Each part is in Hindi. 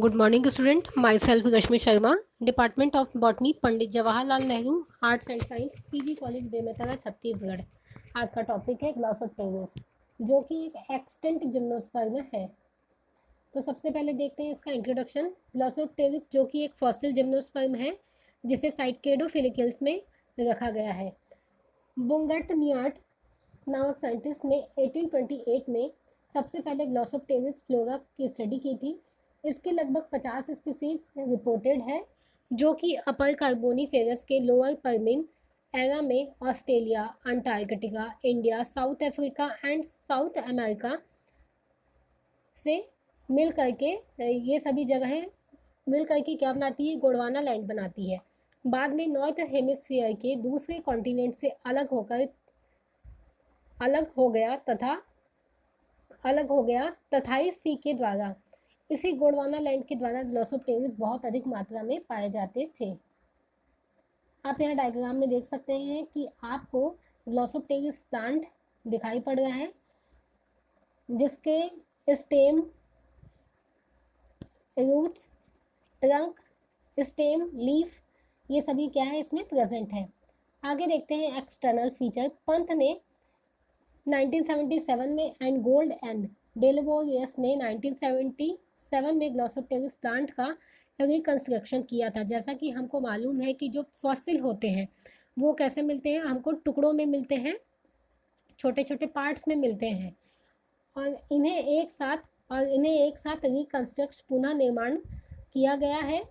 Good morning student, my self Rashmi Sharma, department of botany, Pandit Jawaharlal Nehru arts and science, PG college Bemetara, Chhattisgarh. आज का टॉपिक है ग्लॉसोप्टेरिस, जो कि एक एक्सटेंट जिम्नोस्पर्म है। तो सबसे पहले देखते हैं इसका इंट्रोडक्शन। ग्लॉसोप्टेरिस जो कि एक फॉसिल जिम्नोस्पर्म है, जिसे साइटकेडोफिलिकल्स में रखा गया है। बुंगट नियाट नामक साइंटिस्ट ने 1828 में सबसे पहले ग्लॉसोप्टेरिस फ्लोरा की स्टडी की थी। इसके लगभग 50 स्पीसीज रिपोर्टेड है, जो कि अपर कार्बोनीफेरस के लोअर परमिन एरा में Australia, Antarctica, India, south Africa and south America से मिल करके ये सभी जगहें मिल करके क्या बनाती है, गोंडवाना लैंड बनाती है। बाद में नॉर्थ हेमिस्फीयर के दूसरे कॉन्टिनेंट से अलग हो गया तथा इस सी के द्वारा, इसी गोंडवाना लैंड के द्वारा ग्लॉसोप्टेरिस बहुत अधिक मात्रा में पाए जाते थे। आप यहाँ डायग्राम में देख सकते हैं कि आपको ग्लॉसोप्टेरिस प्लांट दिखाई पड़ रहा है, जिसके stem, roots, trunk, stem, leaf, ये सभी क्या है इसमें प्रेजेंट है। आगे देखते हैं एक्सटर्नल फीचर। पंत ने 1977 में एंड गोल्ड एंड डेलवोरियस ने 1977 में ग्लॉसोप्टेरिस प्लांट का रिकंस्ट्रक्शन किया था। जैसा कि हमको मालूम है कि जो फॉसिल होते हैं वो कैसे मिलते हैं, हमको टुकड़ों में मिलते हैं, छोटे छोटे पार्ट्स में मिलते हैं, और इन्हें एक साथ रिकंस्ट्रक्ट, पुनः निर्माण किया गया है।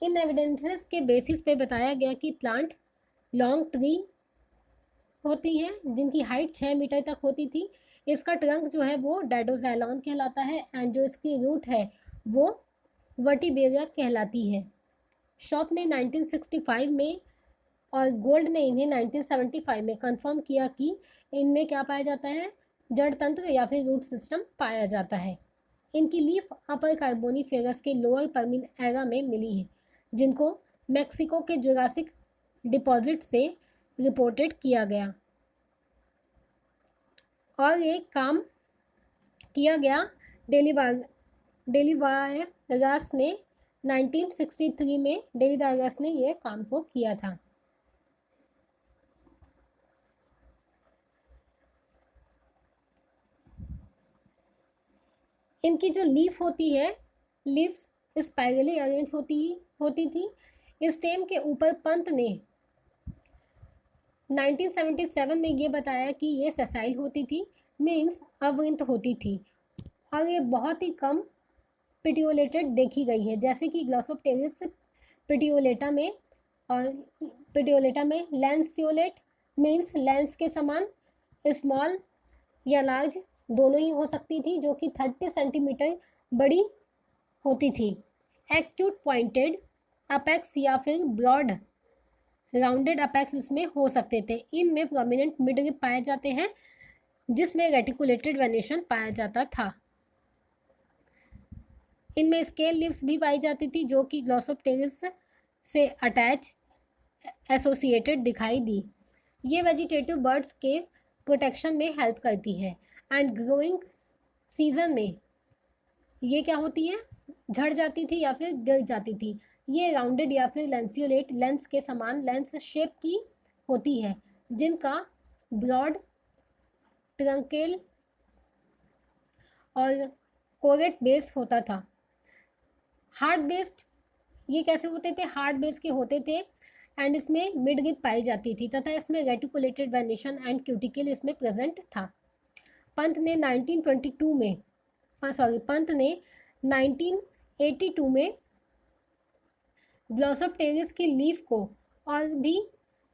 इन एविडेंसेस के बेसिस पे बताया गया कि प्लांट लॉन्ग ट्री होती है, जिनकी हाइट 6 मीटर तक होती थी। इसका ट्रंक जो है वो डायडोजैलॉन कहलाता है, एंड जो इसकी रूट है वो वर्टिब्रेरा कहलाती है। शॉप ने 1965 में और गोल्ड ने इन्हें 1975 में कंफर्म किया कि इनमें क्या पाया जाता है, जड़ तंत्र या फिर रूट सिस्टम पाया जाता है। इनकी लीफ अपर कार्बोनीफेरस के लोअर परमिन एरा में मिली है, जिनको मैक्सिको के जुरासिक डिपॉजिट से रिपोर्टेड किया गया, और एक काम किया गया डेलीवायरस ने 1963 में डेलीवायरस ने ये काम को किया था। इनकी जो लीफ होती है, लीव्स स्पाइरली अरेंज होती थी। स्टेम के ऊपर पंत ने 1977 में ये बताया कि ये सेसाइल होती थी, मीन्स अवृंत होती थी, और ये बहुत ही कम पिटियोलेटेड देखी गई है। जैसे कि ग्लॉसोप्टेरिस पिटियोलेटा में लैंसियोलेट मीन्स लेंस के समान, स्मॉल या लार्ज दोनों ही हो सकती थी, जो कि 30 सेंटीमीटर बड़ी होती थी। एक्यूट पॉइंटेड अपेक्स या फिर ब्रॉड राउंडेड अपेक्स इसमें हो सकते थे। इनमें प्रोमिनेंट मिडरिप पाए जाते हैं, जिसमें रेटिकुलेटेड वेनेशन पाया जाता था। इनमें स्केल लीव्स भी पाई जाती थी, जो कि ग्लॉसोप्टेरिस से अटैच एसोसिएटेड दिखाई दी। ये वेजिटेटिव बर्ड्स के प्रोटेक्शन में हेल्प करती है, एंड ग्रोइंग सीजन में ये क्या होती है, झड़ जाती थी या फिर गिर जाती थी। ये राउंडेड या फिर लेंसियोलेट लेंस के समान लेंस शेप की होती है, जिनका ब्रॉड ट्रंकेल और कोरेट बेस होता था। हार्ड बेस्ड ये कैसे होते थे, हार्ड बेस के होते थे, एंड इसमें मिड रिप पाई जाती थी, तथा इसमें रेटिकुलेटेड वेनिशन एंड क्यूटिकल इसमें प्रेजेंट था। पंत ने 1982 में पंत ने 1982 में ग्लॉसोप्टेरिस की लीफ को और भी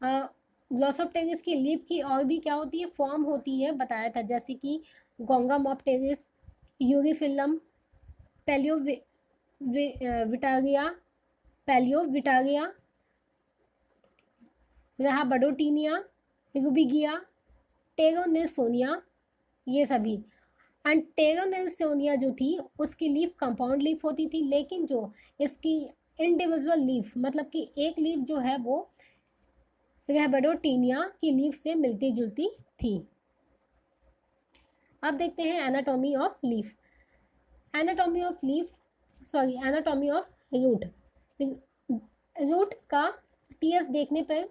ग्लॉसोप्टेरिस की लीफ की और भी क्या होती है, फॉर्म होती है, बताया था। जैसे कि गोंगामोप्टेरिस, यूरिफिलम, पैलियोविटारिया, रहाबडोटीनिया, रूबिगिया, टेरोनिल्सोनिया, ये सभी। एंड टेरोनिल्सोनिया जो थी उसकी लीफ कंपाउंड लीफ होती थी, लेकिन जो इसकी इंडिविजुअल लीफ, मतलब कि एक लीफ जो है वो रहाबडोटीनिया की लीफ से मिलती जुलती थी। अब देखते हैं anatomy of leaf. Anatomy of leaf anatomy of root. Root का टीएस देखने पर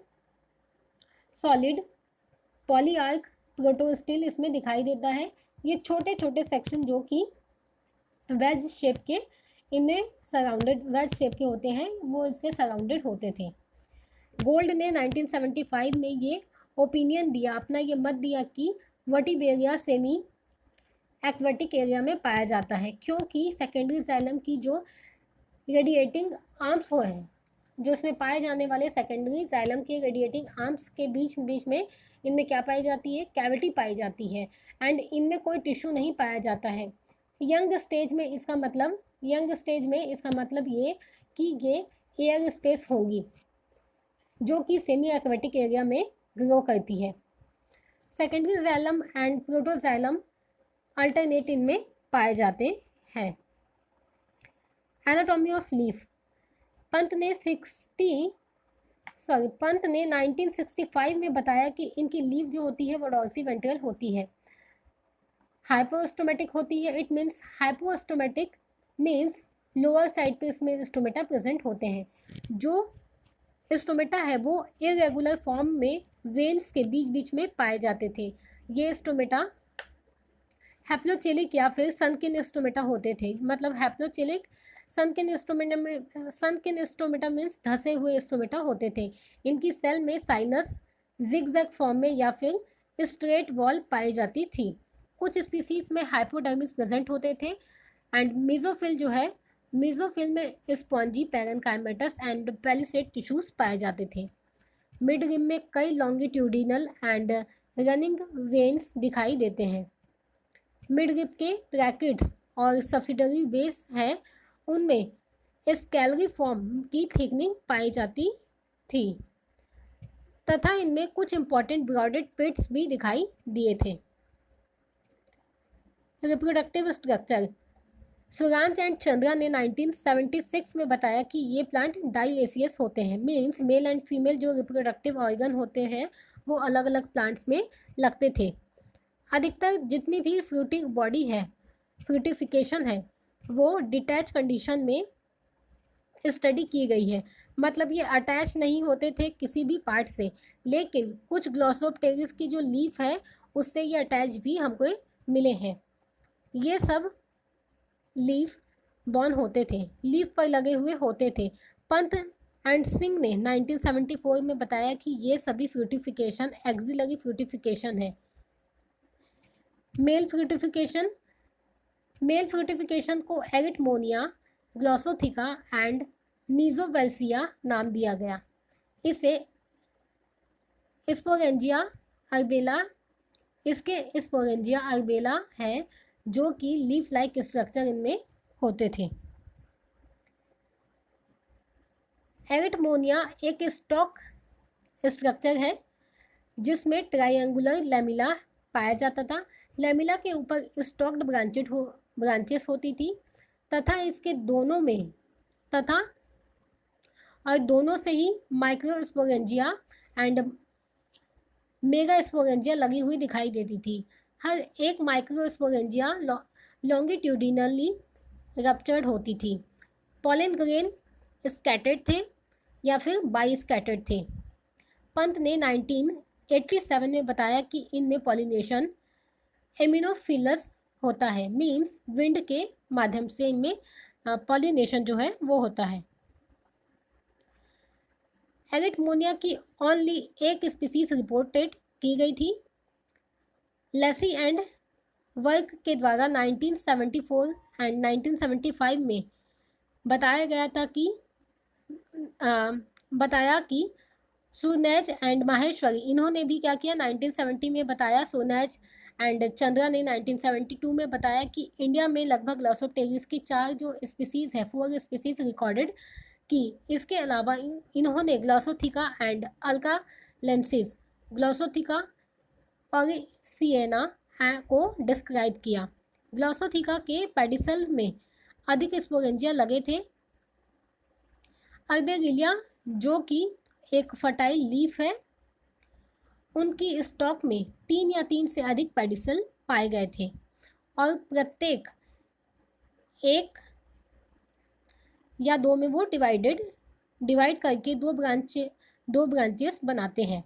सॉलिड, पॉलीआर्क, प्रोटोस्टिल इसमें दिखाई देता है। ये छोटे छोटे सेक्शन जो कि वेज शेप के, इनमें सराउंडेड वेज शेप के होते हैं, वो इससे सराउंडेड होते थे। गोल्ड ने 1975 में ये ओपिनियन दिया, अपना ये मत दिया कि वर्टिब्रेरिया सेमी एक्वेटिक एरिया में पाया जाता है, क्योंकि सेकेंडरी जाइलम की जो रेडिएटिंग आर्म्स हो हैं, जो इसमें पाए जाने वाले सेकेंडरी जाइलम के रेडिएटिंग आर्म्स के बीच बीच में इनमें क्या पाई जाती है, कैविटी पाई जाती है, एंड इनमें कोई टिश्यू नहीं पाया जाता है। यंग स्टेज में इसका मतलब ये कि ये एयर स्पेस होगी जो कि सेमी एक्वेटिक एरिया में ग्रो करती है। Secondary xylem and protoxylem alternate इनमें पाए जाते हैं। Anatomy of leaf. पंत ने 1965 में बताया कि इनकी लीफ जो होती है वो डॉर्सी वेंट्रल होती है, हाइपोस्टोमेटिक होती है। It means hypostomatic means lower side पे इसमें स्टोमेटा प्रेजेंट होते हैं। जो स्टोमेटा है वो इरेगुलर फॉर्म में वेन्स के बीच बीच में पाए जाते थे। ये स्टोमेटा हैप्लोचेलिक या फिर सनकिन स्टोमेटा होते थे। मतलब हैप्लोचेलिक सनकिन स्टोमेटा मीन्स धसे हुए स्टोमेटा होते थे। इनकी सेल में साइनस जिगजैग फॉर्म में या फिर स्ट्रेट वॉल पाई जाती थी। कुछ स्पीसीज में हाइपोडर्मिस प्रेजेंट होते थे। एंड मेसोफिल में spongy parenchymatous and palisade tissues पाए जाते थे। मिड रिम में कई लॉन्गिट्यूडिनल एंड रनिंग वेन्स दिखाई देते हैं। मिड रिम के ट्रैकिड्स और सब्सिडरी बेस है, उनमें स्कैलरी फॉर्म की थिकनिंग पाई जाती थी तथा इनमें कुछ इंपॉर्टेंट ब्रॉडेड पिट्स भी दिखाई दिए थे। Reproductive structure. Surange and Chandra ने 1976 में बताया कि ये प्लांट डाइएसियस होते हैं। मीन्स मेल एंड फीमेल जो रिप्रोडक्टिव ऑर्गन होते हैं वो अलग अलग प्लांट्स में लगते थे। अधिकतर जितनी भी फ्रूटिफिकेशन है वो डिटैच कंडीशन में स्टडी की गई है। मतलब ये अटैच नहीं होते थे किसी भी पार्ट से, लेकिन कुछ ग्लॉसोप्टेरिस की जो लीफ है उससे ये अटैच भी हमको मिले हैं। ये सब लीफ बॉर्न होते थे, लीफ पर लगे हुए होते थे। पंत एंड सिंह ने 1974 में बताया कि ये सभी फ्रूटिफिकेशन एक्सिलरी फ्रूटिफिकेशन है। मेल फ्रूटिफिकेशन को एरिटमोनिया, ग्लॉसोथिका एंड नीजोवेल्सिया नाम दिया गया। इसे स्पोरेंजिया अर्बेला है जो कि लीफ लाइक स्ट्रक्चर इनमें होते थे। एरिटमोनिया एक स्टॉक स्ट्रक्चर है जिसमें ट्रायंगुलर लेमिला पाया जाता था। लेमिला के ऊपर स्टॉक्ड ब्रांचेस होती थी तथा दोनों से ही माइक्रोस्पोरेंजिया एंड मेगा स्पोरेंजिया लगी हुई दिखाई देती थी। हर एक माइक्रोस्पोरेंजिया लॉन्गिट्यूडिनली रप्चर्ड होती थी। पॉलन ग्रेन स्कैटर्ड थे या फिर बाई स्कैटर्ड थे। पंत ने 1987 में बताया कि इनमें पॉलिनेशन एमिनोफिलस होता है। मीन्स विंड के माध्यम से इनमें पॉलिनेशन जो है वो होता है। एरिटमोनिया की ओनली एक स्पीसीज रिपोर्टेड की गई थी। लेसी एंड वर्क के द्वारा 1974 एंड 1975 में बताया कि सुनैज एंड माहेश्वरी, इन्होंने भी क्या किया, 1970 में बताया। सुनैज एंड चंद्रा ने 1972 में बताया कि इंडिया में लगभग ग्लॉसोप्टेरिस की 4 4 स्पीसीज रिकॉर्डेड की। इसके अलावा इन्होंने ग्लॉसोथिका एंड अल्कालेंसिस, ग्लॉसोथिका और सिएना को डिस्क्राइब किया। ग्लॉसोथिका के पेडिसल में अधिक स्पोरेंजिया लगे थे। अर्बेगिलिया जो कि एक फर्टाइल लीफ है, उनकी स्टॉक में 3 या 3 से अधिक पेडिसल पाए गए थे और प्रत्येक एक या दो में वो डिवाइड करके दो ब्रांचेस बनाते हैं,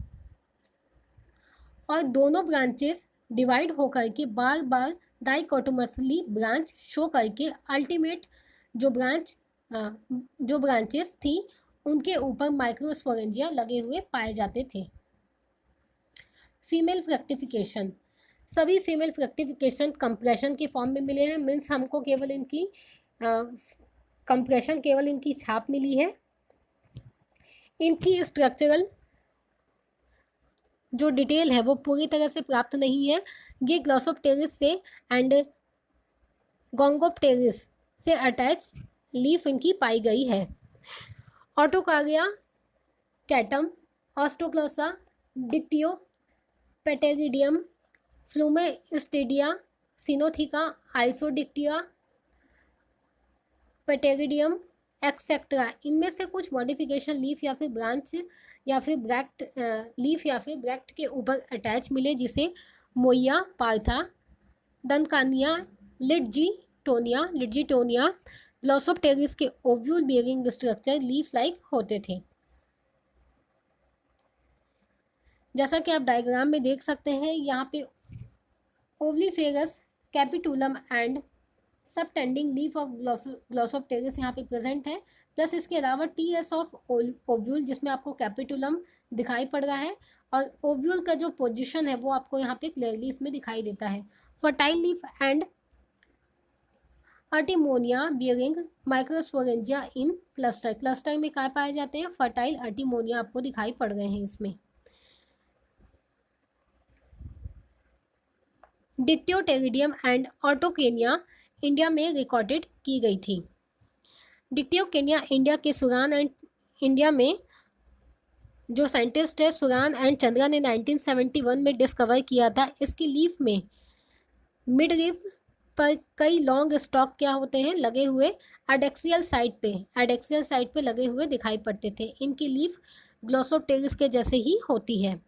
और दोनों ब्रांचेस डिवाइड होकर के बार बार डाइकोटोमसली ब्रांच शो करके अल्टीमेट जो ब्रांचेस थी उनके ऊपर माइक्रोस्पोरेंजिया लगे हुए पाए जाते थे। फीमेल फ्रैक्टिफिकेशन, सभी फीमेल फ्रैक्टिफिकेशन कंप्रेशन के फॉर्म में मिले हैं, मीन्स हमको केवल इनकी कंप्रेशन केवल इनकी छाप मिली है। इनकी स्ट्रक्चरल जो डिटेल है वो पूरी तरह से प्राप्त नहीं है। ये ग्लॉसोप्टेरिस से एंड गोंगोप्टेरिस से अटैच लीफ इनकी पाई गई है। ऑटोकार्या, कैटम, ऑस्टोक्लोसा, डिक्टियो, पेटेरिडियम, फ्लूमेस्टिडिया, सिनोथिका, आइसोडिक्टिया, पेटेरिडियम एक्सेट्रा, इनमें से कुछ मॉडिफिकेशन लीफ या फिर ब्रांच या फिर ब्रैक्ट के ऊपर अटैच मिले, जिसे मोइया, पार्था, दनकानिया, लिडजीटोनिया ग्लॉसोप्टेरिस के ovule bearing structure leaf like होते थे। जैसा कि आप डायग्राम में देख सकते हैं, यहाँ पे ovuliferous capitulum and subtending leaf of glossopteris यहाँ पे प्रेजेंट है, प्लस इसके अलावा टीएस ऑफ ओव्यूल जिसमें आपको कैपिटुलम दिखाई पड़ रहा है, और ओव्यूल का जो पोजीशन है वो आपको यहाँ पे क्लियरली इसमें दिखाई देता है। Fertile leaf and eretmonia bearing microsporangia in cluster में क्या पाए जाते हैं, फर्टाइल अर्टिमोनिया आपको दिखाई पड़ रहे हैं इसमें। डिक्टियोटेरिडियम एंड ऑटोकेनिया इंडिया में रिकॉर्डेड की गई थी। डिक्टियोकेनिया इंडिया के सुरान एंड इंडिया में जो साइंटिस्ट है सुरान एंड चंद्रा ने 1971 में डिस्कवर किया था। इसकी लीफ में मिड रिब पर कई लॉन्ग स्टॉक क्या होते हैं लगे हुए एडेक्सियल साइड पे लगे हुए दिखाई पड़ते थे। इनकी लीफ ग्लॉसोप्टेरिस के जैसे ही होती है,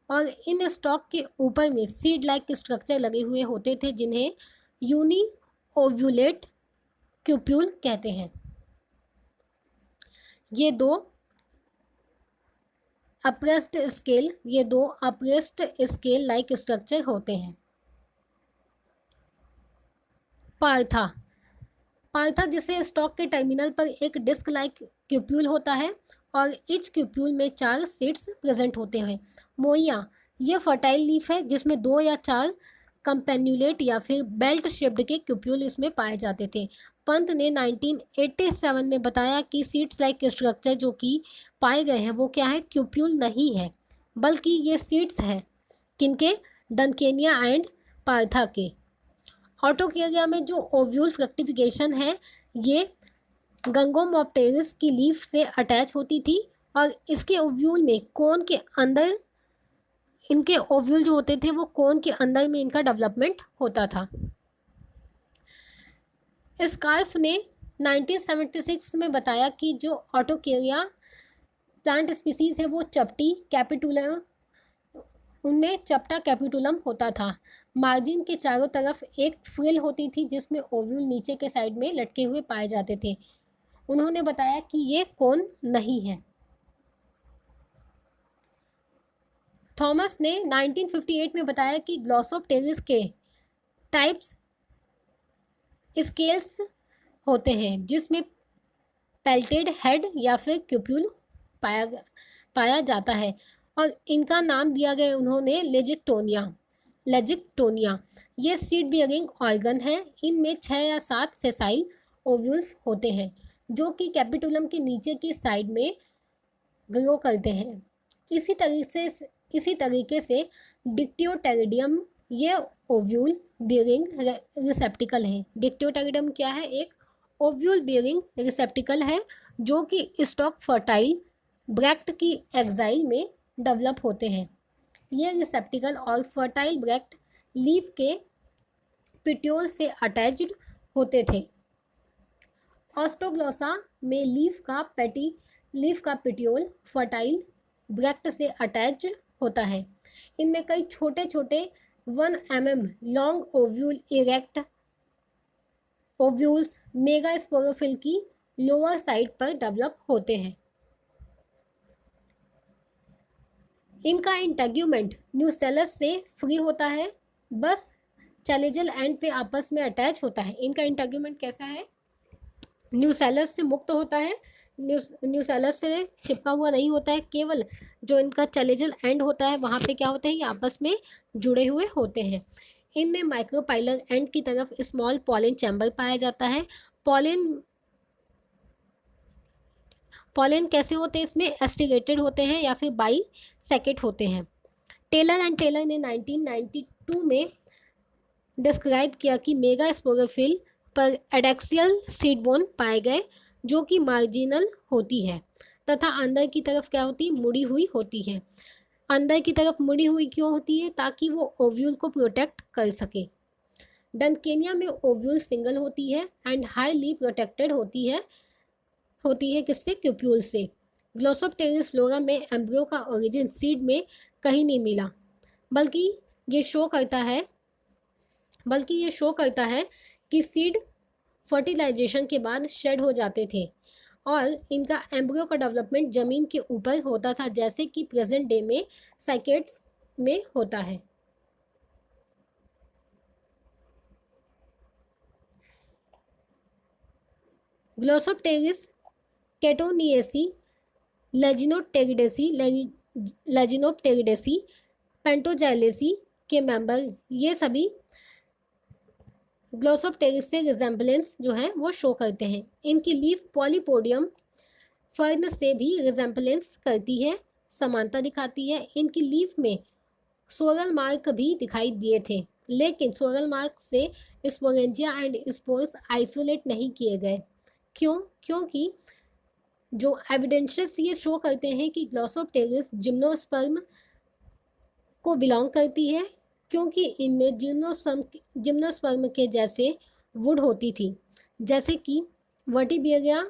और इन स्टॉक के ऊपर में सीड लाइक स्ट्रक्चर लगे हुए होते थे जिन्हें यूनी ओव्यूलेट क्यूप्यूल कहते हैं। ये दो अप्रेस्ड स्केल लाइक स्ट्रक्चर होते हैं। पार्था जिसे स्टॉक के टर्मिनल पर एक डिस्क लाइक क्यूप्यूल होता है और इच क्यूप्यूल में 4 सीड्स प्रेजेंट होते हैं। मोइया ये फर्टाइल लीफ है जिसमें 2 या 4 कंपेन्यूलेट या फिर बेल्ट शेप्ड के क्यूप्यूल इसमें पाए जाते थे। पंत ने 1987 में बताया कि सीड्स लाइक स्ट्रक्चर जो कि पाए गए हैं वो क्या है, क्यूप्यूल नहीं है, बल्कि ये सीड्स हैं किनके, डनकेनिया एंड पार्था के। ऑटोकेरिया में जो ओव्यूल फ्रक्टिफिकेशन है ये गंगोमोप्टेरिस की लीफ से अटैच होती थी, और इसके ओव्यूल में कोन के अंदर इनके ओव्यूल जो होते थे वो कोन के अंदर में इनका डेवलपमेंट होता था। स्कार्फ ने 1976 में बताया कि जो ऑटोकेरिया प्लांट स्पीसीज है वो चपटी कैपिटुलम, उनमें चपटा कैपिटुलम होता था। मार्जिन के चारों तरफ एक फ्रिल होती थी जिसमें ओव्यूल नीचे के साइड में लटके हुए पाए जाते थे। उन्होंने बताया कि ये कोन नहीं है। थॉमस ने 1958 में बताया कि ग्लॉसोप्टेरिस के टाइप्स स्केल्स होते हैं जिसमें पेल्टेड हेड या फिर क्यूप्यूल पाया जाता है, और इनका नाम दिया गया उन्होंने लेजिक्टोनिया। ये सीड बियरिंग ऑर्गन है। इनमें 6 या 7 सेसाइल ओव्यूल्स होते हैं जो कि कैपिटुलम के नीचे की साइड में ग्रो करते हैं। इसी तरीके से डिक्टियोटेरिडियम ये ओव्यूल बियरिंग रिसेप्टिकल है। डिक्टियोटेरिडियम क्या है, एक ओव्यूल बियरिंग रिसेप्टिकल है जो कि स्टॉक फर्टाइल ब्रैक्ट की एक्साइल में डेवलप होते हैं। ये रिसेप्टिकल और फर्टाइल ब्रैक्ट लीफ के पिट्यूल से अटैच्ड होते थे। ऑस्टोग्लोसा में लीफ का पिट्यूल फर्टाइल ब्रैक्ट से अटैच्ड होता है। इनमें कई छोटे छोटे 1 mm long ovule erect ovules megasporophyll की लोअर साइड पर डेवलप होते हैं। इनका इंटेग्यूमेंट न्यूसेलस से फ्री होता है, बस चैलेजल एंड पे आपस में अटैच होता है। इनका इंटेग्यूमेंट कैसा है, न्यूसेलस से मुक्त होता है, न्यूसेलस से चिपका हुआ नहीं होता है, केवल जो इनका चैलेजल एंड होता है वहाँ पे क्या होता है, ये आपस में जुड़े हुए होते हैं। इनमें माइक्रोपाइलर एंड की तरफ स्मॉल पॉलिन चैम्बर पाया जाता है। पॉलिन पॉलिन कैसे होते हैं, इसमें एस्टिगेटेड होते हैं या फिर बाई सेकेट होते हैं। टेलर एंड टेलर ने 1992 में डिस्क्राइब किया कि मेगा स्पोरोफिल पर एडेक्सियल सीडबोन पाए गए, जो कि मार्जिनल होती है तथा अंदर की तरफ क्या होती है, मुड़ी हुई होती है। अंदर की तरफ मुड़ी हुई क्यों होती है, ताकि वो ओव्यूल को प्रोटेक्ट कर सके। डनकेनिया में ओव्यूल सिंगल होती है एंड हाईली प्रोटेक्टेड होती है किससे, क्यूप्यूल से। ग्लोसोप्टेरिस फ्लोरा में एम्ब्रियो का ओरिजिन सीड में कहीं नहीं मिला, बल्कि ये शो करता है कि सीड फर्टिलाइजेशन के बाद शेड हो जाते थे और इनका एम्ब्रियो का डेवलपमेंट जमीन के ऊपर होता था, जैसे कि प्रेजेंट डे में साइकेट्स में होता है। ग्लोसोप्टेरिस केटोनिएसी, लेजिनोप्टेरिडेसी, पेंटोजाइलेसी के मेंबर, ये सभी ग्लोसोप्टेरिस से रिजेंबलेंस जो है वो शो करते हैं। इनकी लीफ पॉलीपोडियम फर्न से भी रिजेंबलेंस करती है, समानता दिखाती है। इनकी लीफ में सोरल मार्क भी दिखाई दिए थे, लेकिन सोरल मार्क से स्पोरेंजिया एंड स्पोर्स आइसोलेट नहीं किए गए। क्योंकि जो एविडेंसेस ये शो करते हैं कि ग्लोसोप्टेरिस जिम्नोस्पर्म को बिलोंग करती है, क्योंकि इनमें जिम्नोस्पर्म के जैसे वुड होती थी, जैसे कि वर्टिब्रेगिया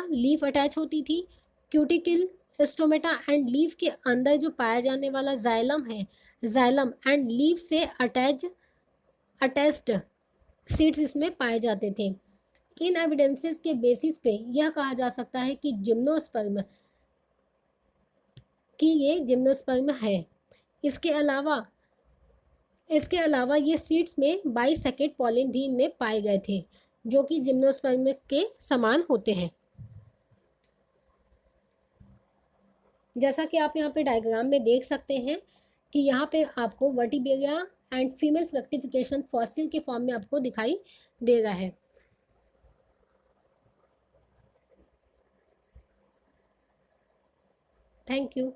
लीफ अटैच होती थी। क्यूटिकल, स्टोमेटा एंड लीफ के अंदर जो पाया जाने वाला जाइलम एंड लीफ से अटैच्ड सीड्स इसमें पाए जाते थे। इन एविडेंसेस के बेसिस पे यह कहा जा सकता है कि ये जिम्नोस्पर्म है। इसके अलावा ये सीड्स में बाइसेकेट पॉलिन भी इनमें पाए गए थे, जो कि जिम्नोस्पर्म के समान होते हैं। जैसा कि आप यहाँ पे डायग्राम में देख सकते हैं कि यहाँ पे आपको वर्टिब्रेगिया एंड फीमेल फ्रक्टिफिकेशन फॉसिल के फॉर्म में आपको दिखाई दे रहा है। Thank you.